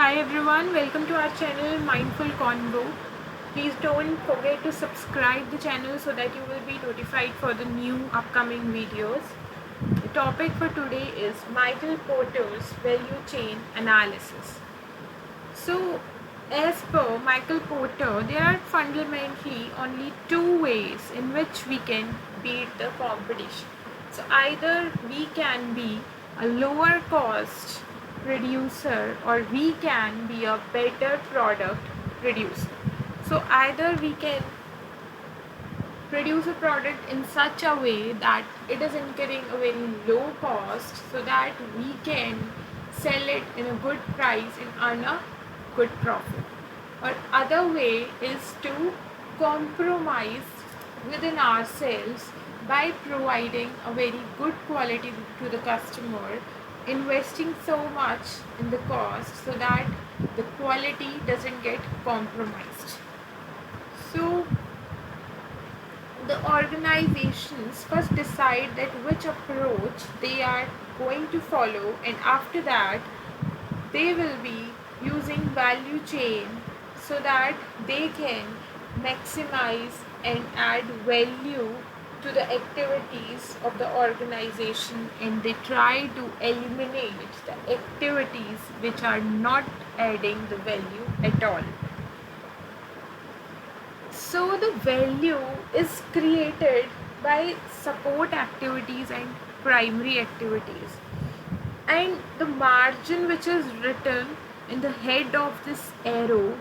Hi everyone, welcome to our channel Mindful Convo. Please don't forget to subscribe the channel so that you will be notified for the new upcoming videos. The topic for today is Michael Porter's value chain analysis. So, as per Michael Porter, there are fundamentally only two ways in which we can beat the competition. So, either we can be a lower cost producer or we can be a better product producer. So, either we can produce a product in such a way that it is incurring a very low cost so that we can sell it in a good price and earn a good profit, or other way is to compromise within ourselves by providing a very good quality to the customer, investing so much in the cost so that the quality doesn't get compromised. So the organizations first decide that which approach they are going to follow, and after that they will be using value chain so that they can maximize and add value to the activities of the organization, and they try to eliminate the activities which are not adding the value at all. So the value is created by support activities and primary activities. And the margin which is written in the head of this arrow.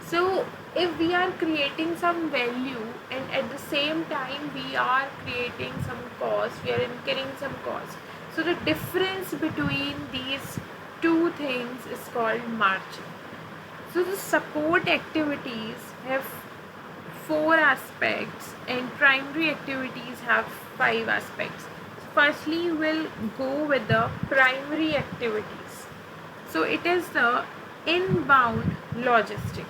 So if we are creating some value and at the same time we are creating some cost, we are incurring some cost. So the difference between these two things is called margin. So the support activities have four aspects and primary activities have five aspects. Firstly, we'll go with the primary activities. So it is the inbound logistic.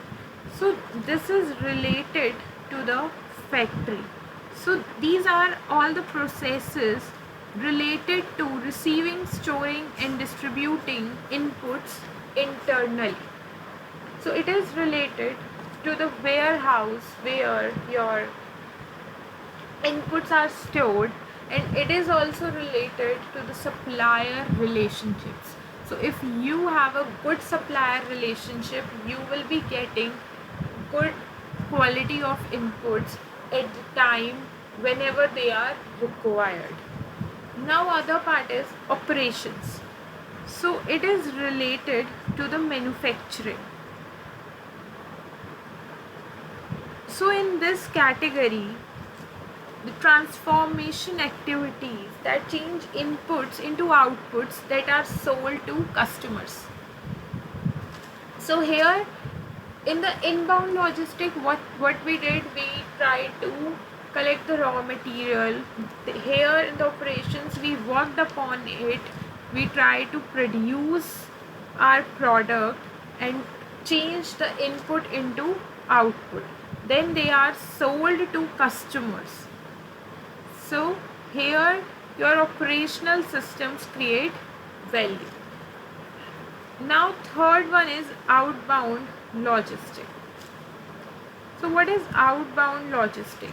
So this is related to the factory. So these are all the processes related to receiving, storing and distributing inputs internally. So it is related to the warehouse where your inputs are stored, and it is also related to the supplier relationships. So if you have a good supplier relationship, you will be getting good quality of inputs at the time whenever they are required. Now other part is operations. So it is related to the manufacturing. So in this category, the transformation activities that change inputs into outputs that are sold to customers. So here in the inbound logistic, what we did, we tried to collect the raw material. Here in the operations, we worked upon it. We tried to produce our product and change the input into output. Then they are sold to customers. So here your operational systems create value. Now third one is outbound logistic. So what is outbound logistic?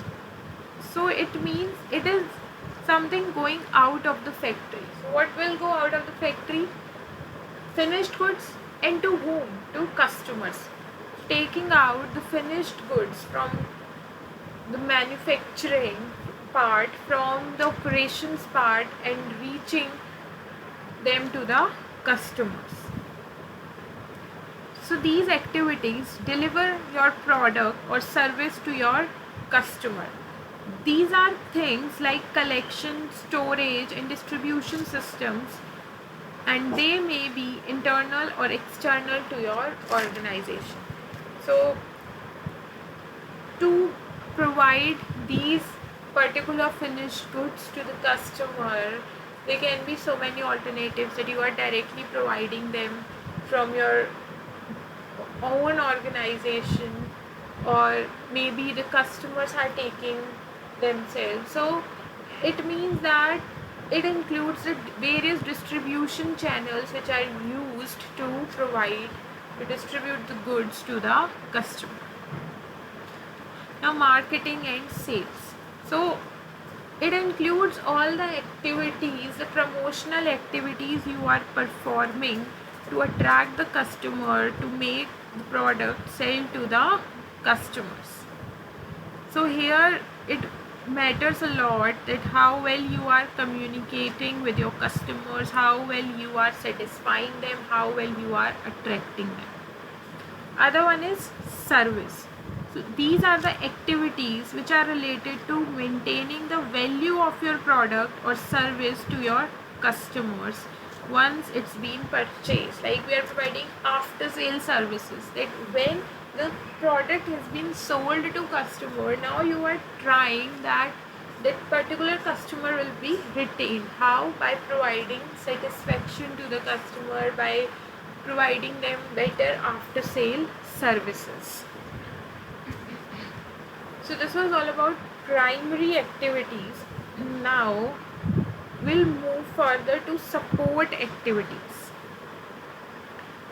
So it means it is something going out of the factory. So what will go out of the factory? Finished goods. And to whom? To customers. Taking out the finished goods from the manufacturing part, from the operations part, and reaching them to the customers. So these activities deliver your product or service to your customer. These are things like collection, storage and distribution systems, and they may be internal or external to your organization. So to provide these particular finished goods to the customer, there can be so many alternatives that you are directly providing them from your own organization, or maybe the customers are taking themselves. So it means that it includes the various distribution channels which are used to provide to distribute the goods to the customer. Now, marketing and sales. So it includes all the activities, the promotional activities you are performing to attract the customer, to make the product sell to the customers. So here it matters a lot that how well you are communicating with your customers, how well you are satisfying them, how well you are attracting them. Other one is service. So these are the activities which are related to maintaining the value of your product or service to your customers once it's been purchased. Like we are providing after sale services, that when the product has been sold to customer, now you are trying that particular customer will be retained. How? By providing satisfaction to the customer, by providing them better after sale services. So this was all about primary activities. Now we'll move further to support activities.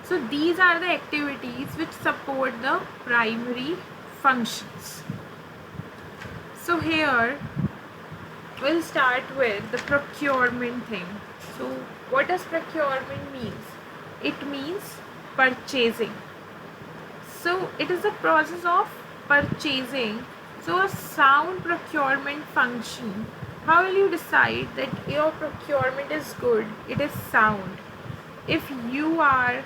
So these are the activities which support the primary functions. So here we'll start with the procurement thing. So what does procurement means? It means purchasing. So it is the process of purchasing. So a sound procurement function. How will you decide that your procurement is good? It is sound. If you are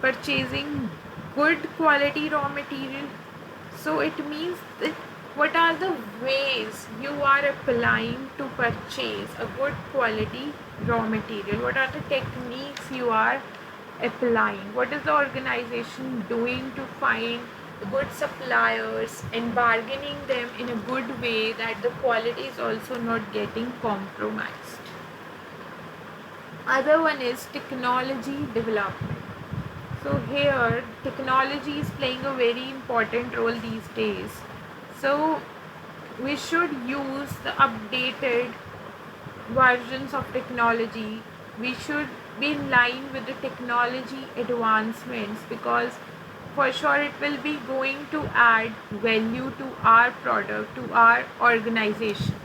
purchasing good quality raw material, so it means that what are the ways you are applying to purchase a good quality raw material? What are the techniques you are applying? What is the organization doing to find good suppliers and bargaining them in a good way that the quality is also not getting compromised? Other one is technology development. So here technology is playing a very important role these days. So we should use the updated versions of technology. We should be in line with the technology advancements, because for sure it will be going to add value to our product, to our organization.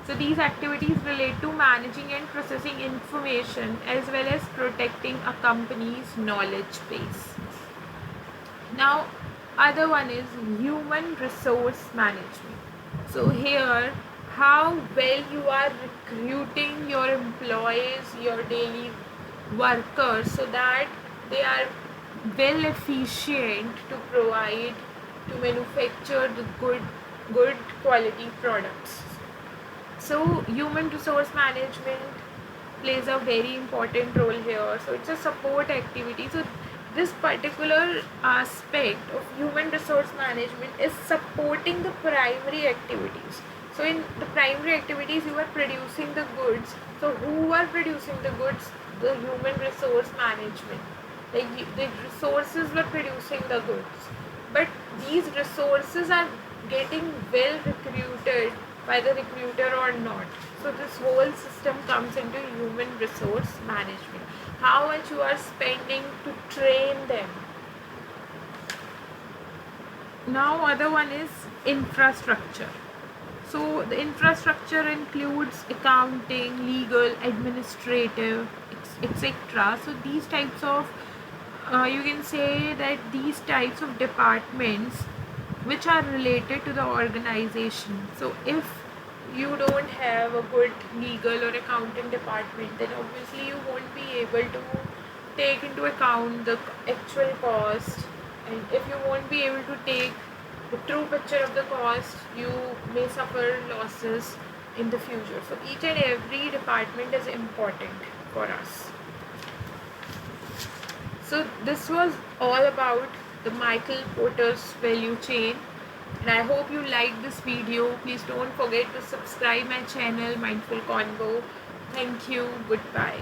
So these activities relate to managing and processing information as well as protecting a company's knowledge base. Now other one is human resource management. So here how well you are recruiting your employees, your daily workers, so that they are well efficient to provide, to manufacture the good quality products. So human resource management plays a very important role here. So it's a support activity. So this particular aspect of human resource management is supporting the primary activities. So in the primary activities you are producing the goods. So who are producing the goods? The human resource management. Like the resources were producing the goods, but these resources are getting well recruited by the recruiter or not. So this whole system comes into human resource management. How much you are spending to train them. Now other one is infrastructure. So the infrastructure includes accounting, legal, administrative, etc. So these types of you can say that these types of departments which are related to the organization. So if you don't have a good legal or accounting department, then obviously you won't be able to take into account the actual cost, and if you won't be able to take the true picture of the cost, you may suffer losses in the future. So each and every department is important for us. So this was all about the Michael Porter's value chain, and I hope you liked this video. Please don't forget to subscribe my channel Mindful Convo. Thank you. Goodbye.